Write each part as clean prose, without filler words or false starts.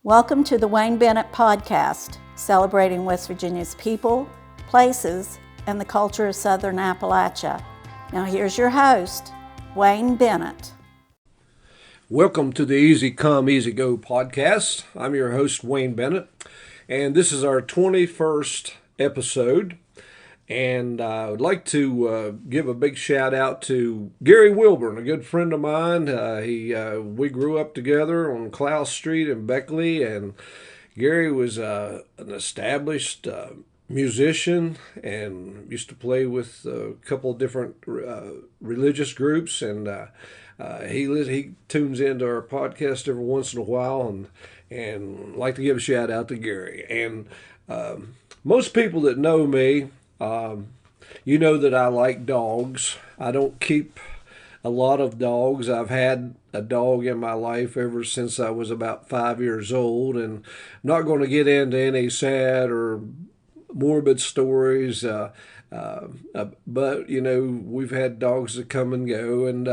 Welcome to the Wayne Bennett podcast, celebrating West Virginia's people, places, and the culture of Southern Appalachia. Now here's your host, Wayne Bennett. Welcome to the Easy Come, Easy Go podcast. I'm your host, Wayne Bennett, and this is our 21st episode. And I would like to give a big shout out to Gary Wilburn, a good friend of mine. We grew up together on Klaus Street in Beckley, and Gary was an established musician and used to play with a couple of different religious groups. And he tunes into our podcast every once in a while, and I'd like to give a shout out to Gary. And most people that know me, you know that I like dogs. I don't keep a lot of dogs. I've had a dog in my life ever since I was about 5 years old, and I'm not going to get into any sad or morbid stories. But you know, we've had dogs that come and go, and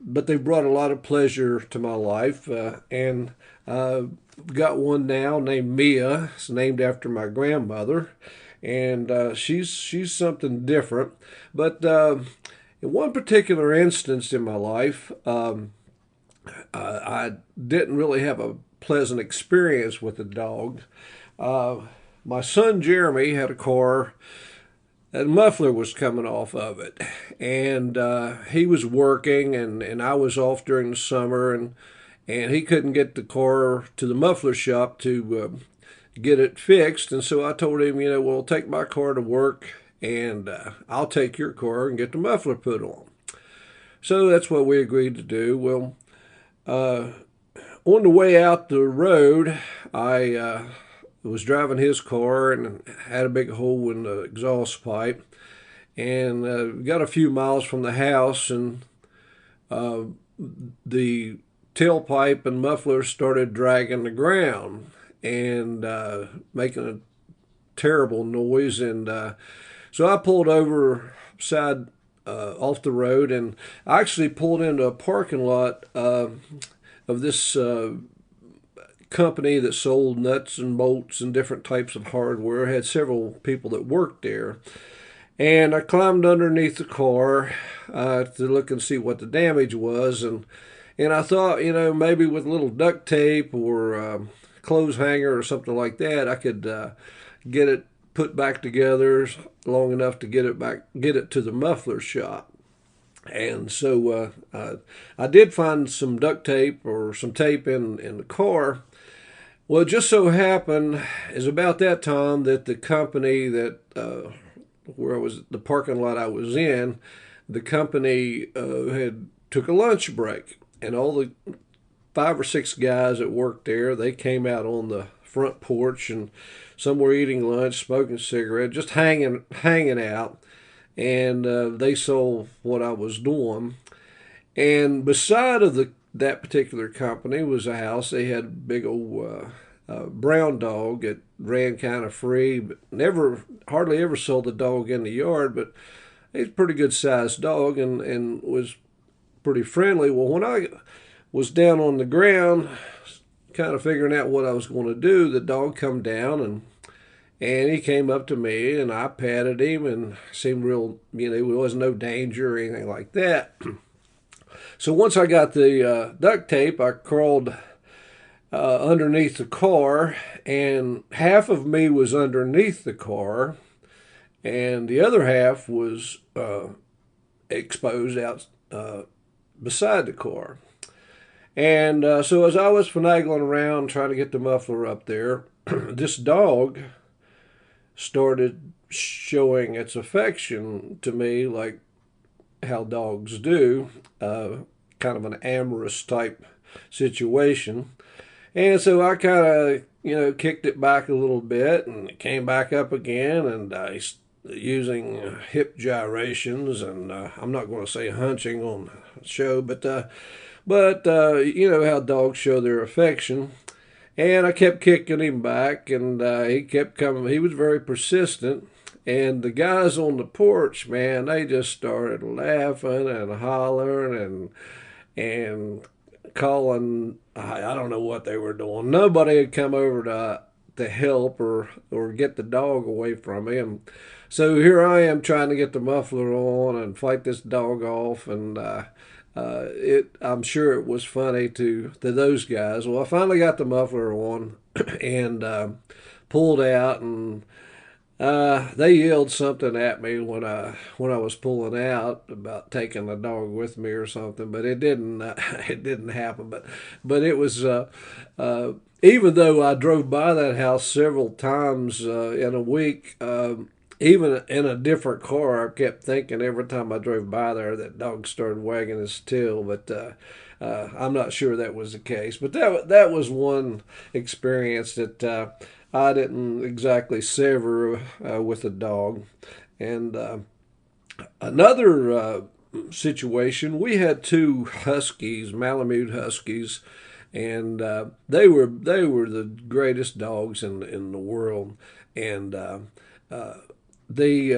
but they've brought a lot of pleasure to my life. And got one now named Mia. It's named after my grandmother. And she's something different. But in one particular instance in my life, I didn't really have a pleasant experience with the dog. My son Jeremy had a car, and a muffler was coming off of it. And he was working, and I was off during the summer, and he couldn't get the car to the muffler shop to get it fixed. And so I told him, well, take my car to work, and I'll take your car and get the muffler put on. So that's what we agreed to do. Well, on the way out the road, I was driving his car and had a big hole in the exhaust pipe, and got a few miles from the house, and the tailpipe and muffler started dragging the ground and making a terrible noise. And so I pulled over off the road, and I actually pulled into a parking lot of this company that sold nuts and bolts and different types of hardware. It had several people that worked there. And I climbed underneath the car to look and see what the damage was. And I thought, maybe with a little duct tape or clothes hanger or something like that, I could get it put back together long enough to get it to the muffler shop. And so I did find some duct tape or some tape in the car. Well, it just so happened is about that time that the company that where I was, the parking lot I was in, the company had took a lunch break, and all the 5 or 6 guys that worked there, they came out on the front porch, and some were eating lunch, smoking a cigarette, just hanging out. And they saw what I was doing. And beside of that particular company was a house. They had a big old brown dog that ran kind of free, but hardly ever saw the dog in the yard. But he's a pretty good sized dog, and was pretty friendly. Well, when I was down on the ground, kind of figuring out what I was going to do, the dog come down, and he came up to me, and I patted him, and seemed real, there wasn't no danger or anything like that. So once I got the duct tape, I crawled underneath the car, and half of me was underneath the car, and the other half was exposed out beside the car. And so as I was finagling around trying to get the muffler up there, this dog started showing its affection to me like how dogs do, kind of an amorous type situation. And so I kind of, kicked it back a little bit, and it came back up again, and using hip gyrations, and I'm not going to say hunching on the show, but you know how dogs show their affection. And I kept kicking him back, and he kept coming. He was very persistent. And the guys on the porch, man, they just started laughing and hollering and calling. I don't know what they were doing. Nobody had come over to help or get the dog away from me. And so here I am trying to get the muffler on and fight this dog off. And I'm sure it was funny to those guys. Well, I finally got the muffler on and pulled out, and they yelled something at me when I was pulling out about taking the dog with me or something, but it didn't it didn't happen. But it was even though I drove by that house several times in a week. Even in a different car, I kept thinking every time I drove by there that dog started wagging his tail, but I'm not sure that was the case. But that was one experience that I didn't exactly sever with a dog. And another situation, we had two huskies, Malamute huskies, and they were the greatest dogs in the world, and they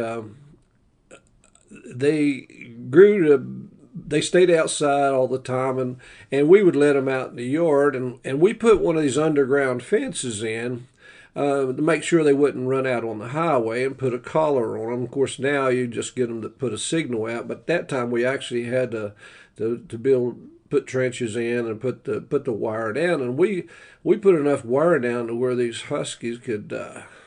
they grew to they stayed outside all the time, and we would let them out in the yard, and we put one of these underground fences in to make sure they wouldn't run out on the highway, and put a collar on them. Of course, now you just get them to put a signal out, but that time we actually had to put trenches in and put the wire down, and we put enough wire down to where these huskies could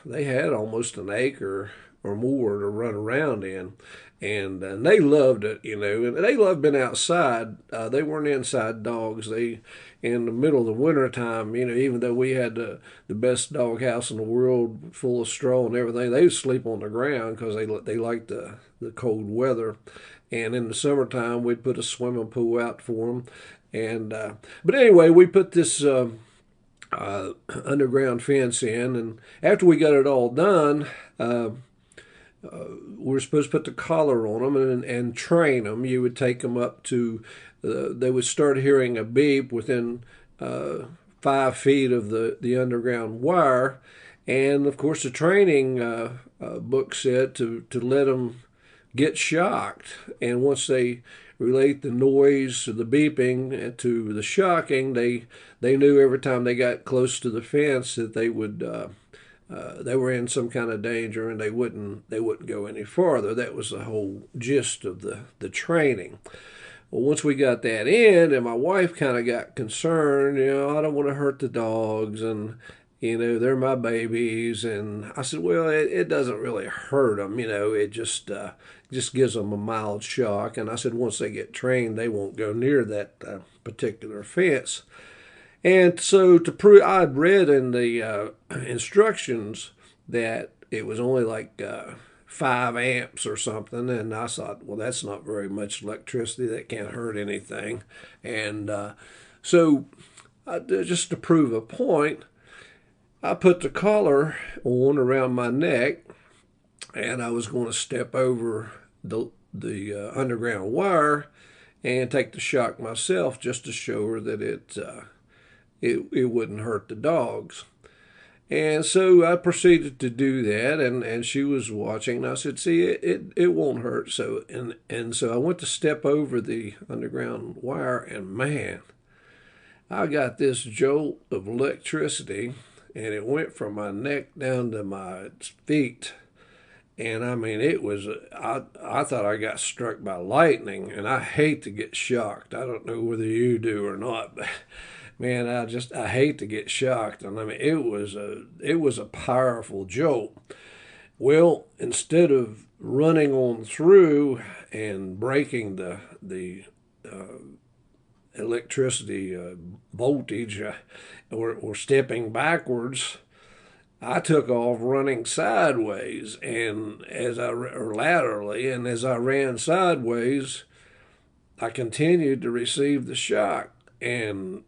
they had almost an acre or more to run around in, and they loved it, and they loved being outside. They weren't inside dogs. They, in the middle of the winter time, even though we had the best dog house in the world, full of straw and everything, they would sleep on the ground because they liked the cold weather. And in the summertime, we'd put a swimming pool out for them. And but anyway, we put this underground fence in, and after we got it all done, we were supposed to put the collar on them and train them. You would take them up to, they would start hearing a beep within 5 feet of the underground wire. And of course, the training book said to let them get shocked. And once they relate the noise, the beeping, to the shocking, they knew every time they got close to the fence that they were in some kind of danger, and they wouldn't go any farther. That was the whole gist of the training. Well, once we got that in, and my wife kind of got concerned, I don't want to hurt the dogs, and they're my babies. And I said, well, it doesn't really hurt them, it just gives them a mild shock. And I said, once they get trained, they won't go near that particular fence. And so to prove, I'd read in the instructions that it was only like 5 amps or something, and I thought, well, that's not very much electricity. That can't hurt anything. And so just to prove a point, I put the collar on around my neck, and I was going to step over the underground wire and take the shock myself, just to show her that it wouldn't hurt the dogs. And so I proceeded to do that, and she was watching, and I said, see, it won't hurt. So so I went to step over the underground wire, and man, I got this jolt of electricity, and it went from my neck down to my feet. And I mean, it was, I thought I got struck by lightning, and I hate to get shocked. I don't know whether you do or not, but man, I hate to get shocked. And I mean, it was a powerful jolt. Well, instead of running on through and breaking the electricity voltage or stepping backwards, I took off running sideways, and or laterally, and as I ran sideways, I continued to receive the shock, and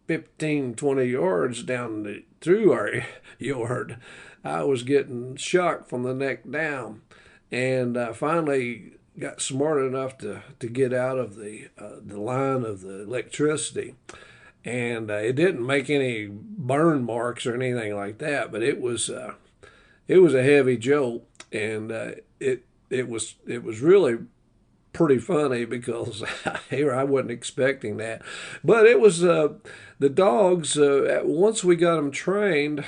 15, 20 yards down through our yard, I was getting shocked from the neck down, and I finally got smart enough to get out of the line of the electricity. And it didn't make any burn marks or anything like that, but it was a heavy jolt, and it was really pretty funny because here I wasn't expecting that. But it was the dogs. Once we got them trained,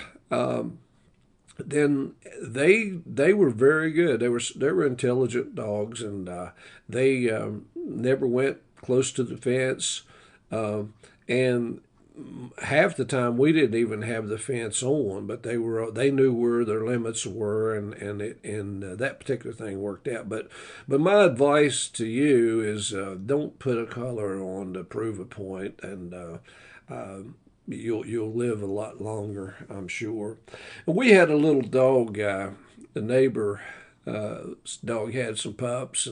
then they were very good. They were intelligent dogs, and they never went close to the fence. And half the time we didn't even have the fence on, but they knew where their limits were, and that particular thing worked out. But my advice to you is don't put a collar on to prove a point, and you'll live a lot longer, I'm sure. And we had a little dog. The neighbor dog had some pups,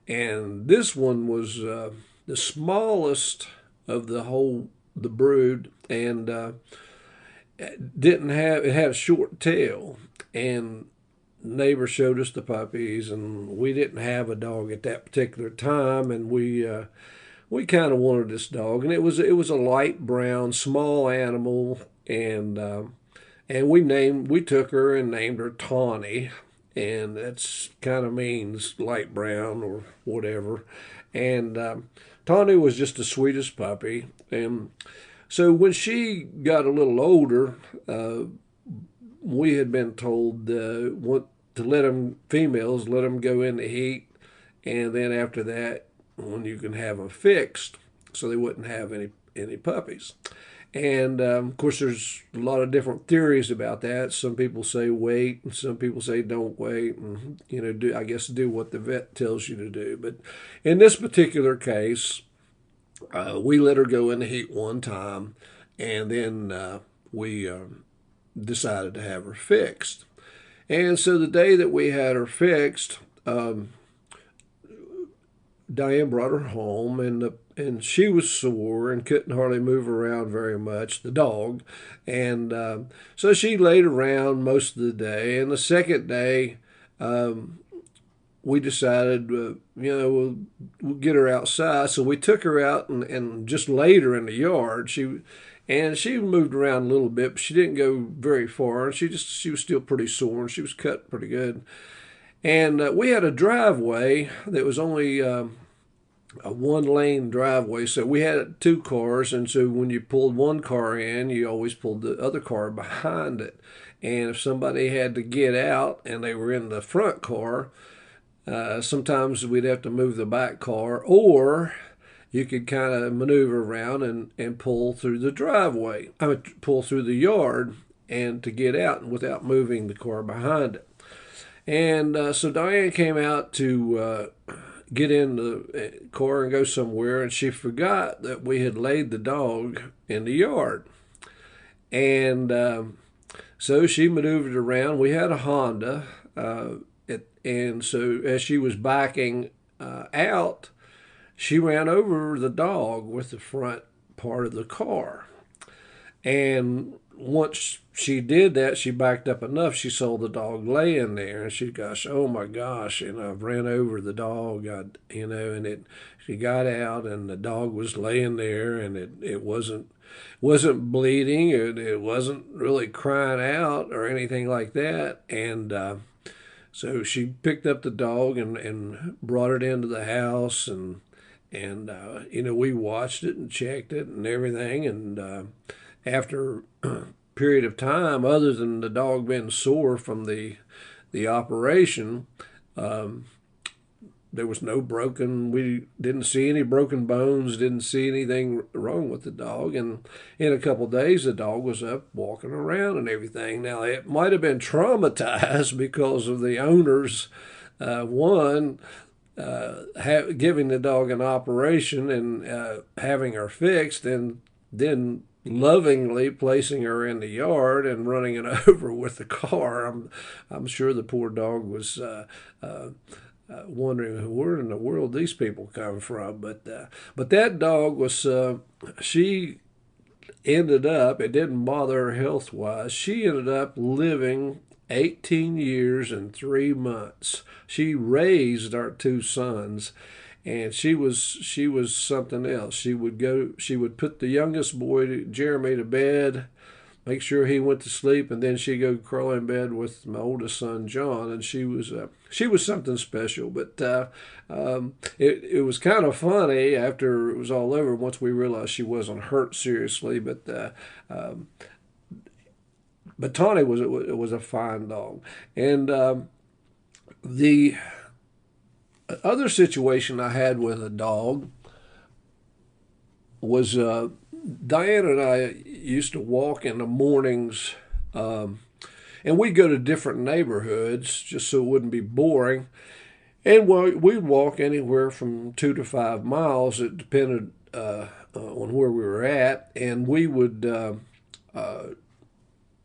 and this one was the smallest of the brood, and it had a short tail, and neighbor showed us the puppies, and we didn't have a dog at that particular time, and we kind of wanted this dog, and it was a light brown small animal, and we took her and named her Tawny, and that's kind of means light brown or whatever, and Tawny was just the sweetest puppy. And so when she got a little older, we had been told to females let them go in the heat, and then after that, when you can have them fixed, so they wouldn't have any puppies. And of course, there's a lot of different theories about that. Some people say wait, and some people say don't wait, and do what the vet tells you to do. But in this particular case, we let her go in the heat one time, and then we decided to have her fixed. And so the day that we had her fixed, Diane brought her home, and she was sore and couldn't hardly move around very much, the dog. And so she laid around most of the day. And the second day, we decided, we'll get her outside. So we took her out and just laid her in the yard. She moved around a little bit, but she didn't go very far. And she was still pretty sore, and she was cut pretty good. And we had a driveway that was only a one-lane driveway, so we had two cars, and so when you pulled one car in, you always pulled the other car behind it. And if somebody had to get out and they were in the front car, sometimes we'd have to move the back car, or you could kind of maneuver around and pull through the driveway. I mean, pull through the yard and to get out without moving the car behind it. And so Diane came out to get in the car and go somewhere, and she forgot that we had laid the dog in the yard. And so she maneuvered around. We had a Honda, and so as she was backing out, she ran over the dog with the front part of the car. And once she did that, she backed up enough, she saw the dog laying there, and she gosh, oh my gosh, I've ran over the dog, she got out, and the dog was laying there, and it wasn't bleeding, it wasn't really crying out or anything like that, and so she picked up the dog and brought it into the house, and we watched it and checked it and everything, and after a period of time, other than the dog being sore from the operation, there was we didn't see any broken bones, didn't see anything wrong with the dog. And in a couple of days, the dog was up walking around and everything. Now, it might have been traumatized because of the owners, giving the dog an operation and having her fixed, and then lovingly placing her in the yard and running it over with the car. I'm sure the poor dog was wondering where in the world these people come from. But that dog was she ended up, it didn't bother her health wise. She ended up living 18 years and 3 months. She raised our two sons. And she was something else. She would put the youngest boy, Jeremy, to bed, make sure he went to sleep, and then she'd go crawl in bed with my oldest son John, and she was something special. But it was kind of funny after it was all over. Once we realized she wasn't hurt seriously, but Tawny was a fine dog, and the other situation I had with a dog was Diane and I used to walk in the mornings, and we'd go to different neighborhoods just so it wouldn't be boring. And we'd walk anywhere from 2 to 5 miles. It depended on where we were at, and we would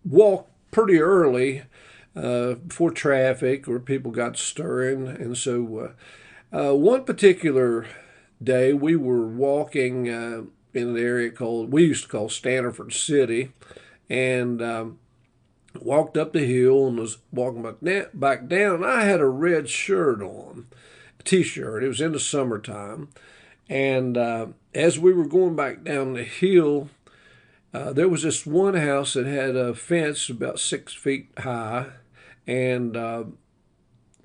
walk pretty early before traffic or people got stirring. And so one particular day we were walking in an area we used to call Stanford City, and walked up the hill and was walking back down. And I had a red shirt on, a t-shirt. It was in the summertime. And as we were going back down the hill, there was this one house that had a fence about 6 feet high, and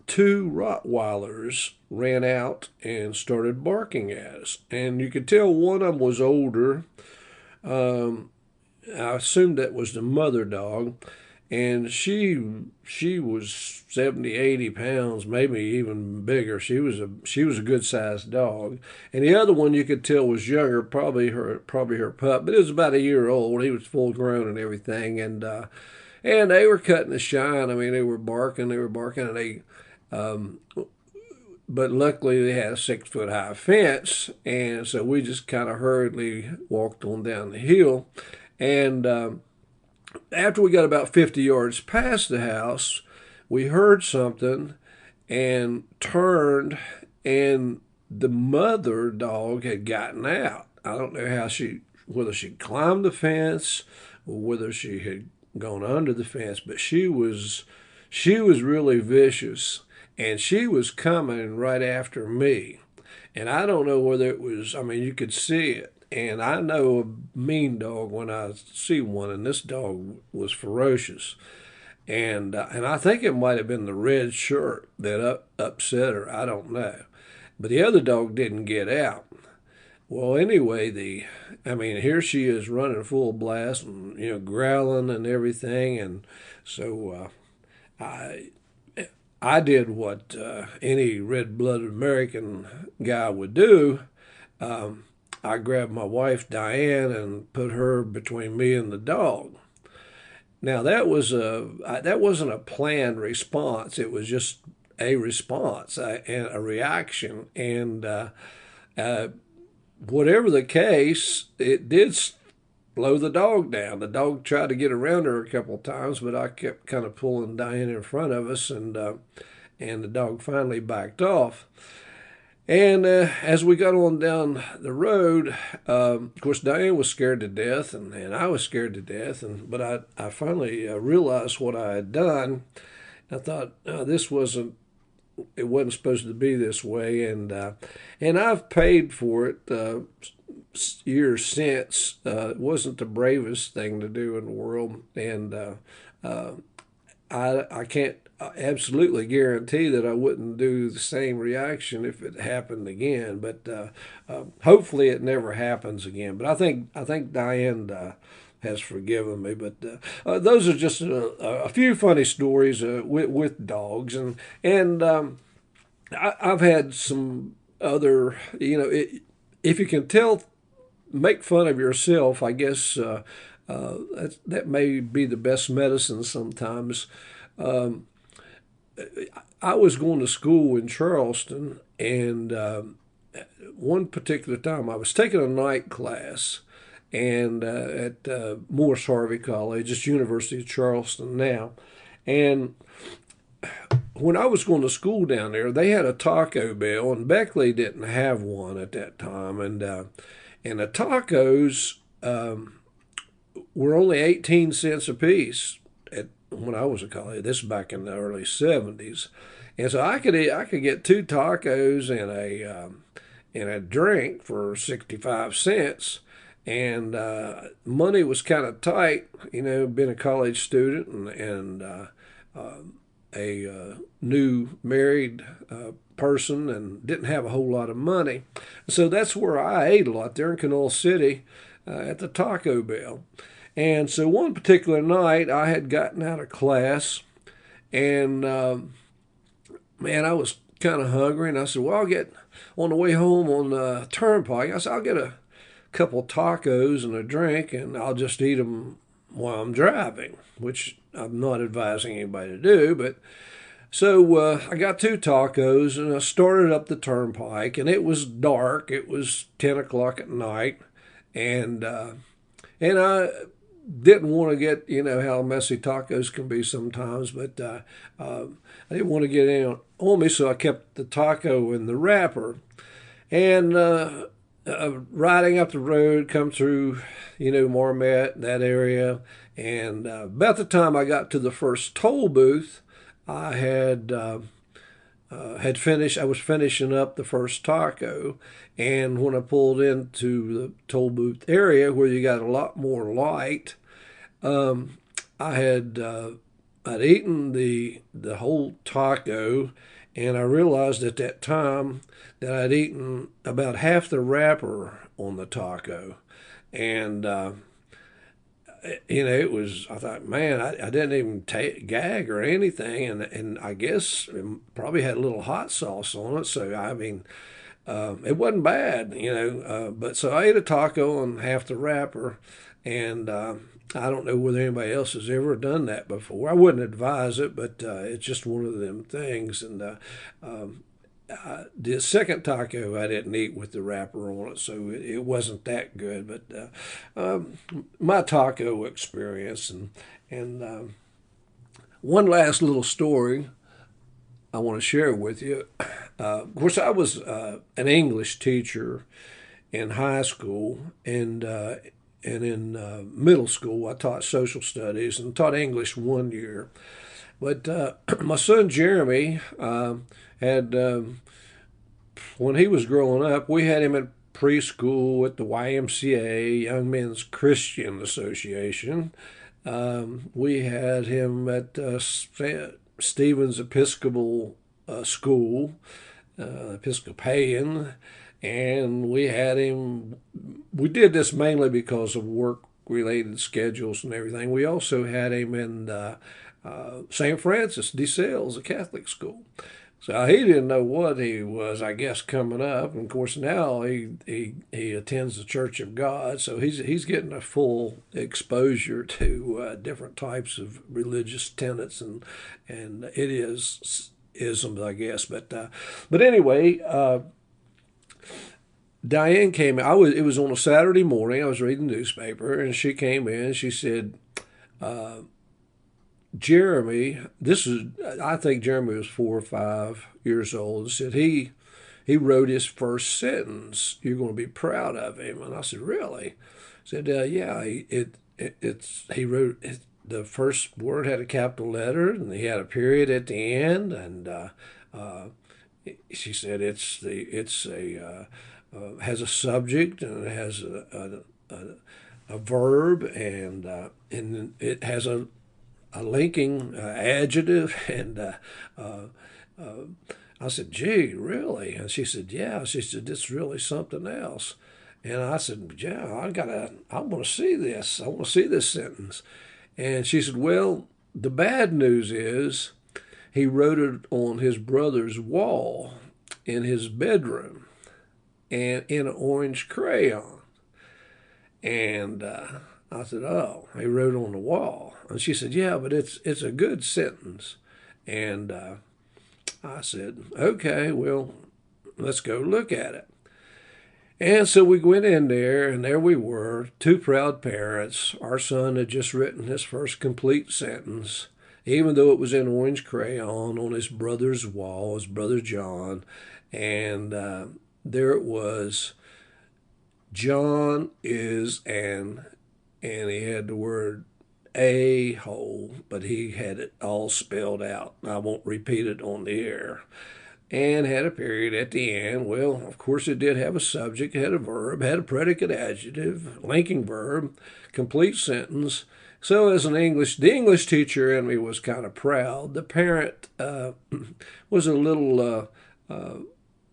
two Rottweilers ran out and started barking at us. And you could tell one of them was older. I assumed that was the mother dog. And she was 70, 80 pounds, maybe even bigger. She was a good sized dog. And the other one you could tell was younger, probably her pup, but it was about a year old. He was full grown and everything. And they were cutting the shine. I mean, they were barking, and they but luckily they had a 6 foot high fence, and so we just kind of hurriedly walked on down the hill. And after we got about 50 yards past the house, we heard something and turned, and the mother dog had gotten out. I don't know whether she climbed the fence or whether she had gone under the fence, but she was really vicious, and she was coming right after me. And I don't know whether it was, I mean, you could see it. And I know a mean dog when I see one, and this dog was ferocious. And I think it might have been the red shirt that upset her. I don't know. But the other dog didn't get out. Well, anyway, here she is running full blast and, growling and everything. And so I did what any red-blooded American guy would do. I grabbed my wife, Diane, and put her between me and the dog. Now, that wasn't a planned response. It was just a response, and a reaction. And whatever the case, it did slow the dog down. The dog tried to get around her a couple of times, but I kept kind of pulling Diane in front of us, and the dog finally backed off. And as we got on down the road, of course, Diane was scared to death, and I was scared to death. But I finally realized what I had done. I thought, it wasn't supposed to be this way, and I've paid for it years since. It wasn't the bravest thing to do in the world, and I can't absolutely guarantee that I wouldn't do the same reaction if it happened again. But hopefully it never happens again. But I think Diane has forgiven me. But those are just a few funny stories with dogs, and I've had some other. If you can make fun of yourself, I guess that may be the best medicine sometimes. I was going to school in Charleston, and one particular time I was taking a night class, and at Morris Harvey College, it's University of Charleston now. And when I was going to school down there, they had a Taco Bell, and Beckley didn't have one at that time. And the tacos were only 18 cents a piece when I was in college. This is back in the early 70s. And so I could get 2 tacos and a drink for 65 cents. and money was kind of tight. Being a college student and a new married person, and didn't have a whole lot of money. So that's where I ate a lot, there in Canal City at the Taco Bell. And so one particular night I had gotten out of class, and man, I was kind of hungry, and I said, well, I'll get on the way home on the turnpike. I said, I'll get a couple tacos and a drink, and I'll just eat them while I'm driving, which I'm not advising anybody to do. But so I got two tacos, and I started up the turnpike, and it was dark. It was 10 o'clock at night, and I didn't want to get, how messy tacos can be sometimes, but I didn't want to get any on me, so I kept the taco in the wrapper. And riding up the road, come through, Marmette, that area, and about the time I got to the first toll booth, I had finished. I was finishing up the first taco, and when I pulled into the toll booth area where you got a lot more light, I had I'd eaten the whole taco, and I realized at that time that I'd eaten about half the wrapper on the taco, and it was. I thought, man, I didn't even gag or anything, and I guess it probably had a little hot sauce on it. So I mean, it wasn't bad, But so I ate a taco on half the wrapper, and I don't know whether anybody else has ever done that before. I wouldn't advise it, but it's just one of them things. And the second taco I didn't eat with the wrapper on it, so it wasn't that good. But my taco experience, and one last little story I want to share with you. Of course, I was an English teacher in high school, and in middle school I taught social studies and taught English 1 year. But my son Jeremy had, when he was growing up, we had him at preschool at the YMCA, Young Men's Christian Association. We had him at Stevens Episcopal School, Episcopalian, and we had him. We did this mainly because of work-related schedules and everything. We also had him in St. Francis de Sales, a Catholic school. So he didn't know what he was, I guess, coming up. And of course, now he attends the Church of God, so he's getting a full exposure to different types of religious tenets and it is isms, I guess. But anyway, Diane came. It was on a Saturday morning. I was reading the newspaper, and she came in. She said, Jeremy, I think Jeremy was 4 or 5 years old, said he wrote his first sentence. You're going to be proud of him. And I said, really? Said, yeah, he wrote it, the first word had a capital letter, and he had a period at the end. And she said has a subject, and it has a verb, and it has a linking adjective. And I said, gee, really? And she said, yeah. She said, it's really something else. And I said, yeah, I want to see this. I want to see this sentence. And she said, well, the bad news is he wrote it on his brother's wall in his bedroom and in an orange crayon. And I said, oh, he wrote on the wall. And she said, yeah, but it's a good sentence. And I said, okay, well, let's go look at it. And so we went in there, and there we were, two proud parents. Our son had just written his first complete sentence, even though it was in orange crayon on his brother's wall, his brother John. And there it was, John is and he had the word a-hole, but he had it all spelled out. I won't repeat it on the air. and had a period at the end. Well, of course, it did have a subject, had a verb, had a predicate adjective, linking verb, complete sentence. So as the English teacher in me was kind of proud. The parent was a little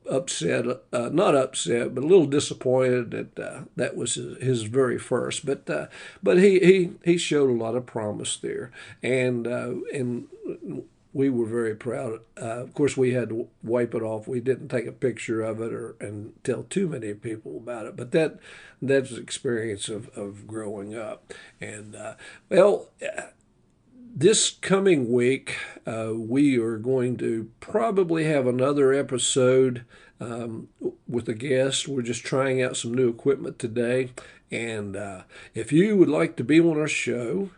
upset, not upset, but a little disappointed that that was his very first. But he showed a lot of promise there, and we were very proud. Of course, we had to wipe it off. We didn't take a picture of it and tell too many people about it. But that's the experience of growing up. And this coming week, we are going to probably have another episode with a guest. We're just trying out some new equipment today. And if you would like to be on our show,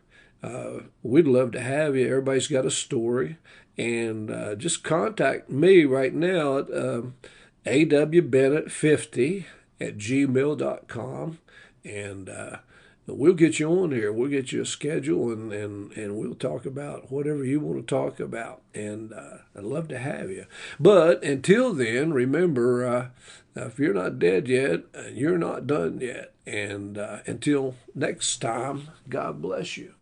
we'd love to have you. Everybody's got a story. And just contact me right now at awbennett50@gmail.com. And we'll get you on here. We'll get you a schedule, and we'll talk about whatever you want to talk about. And I'd love to have you. But until then, remember, if you're not dead yet, you're not done yet. And until next time, God bless you.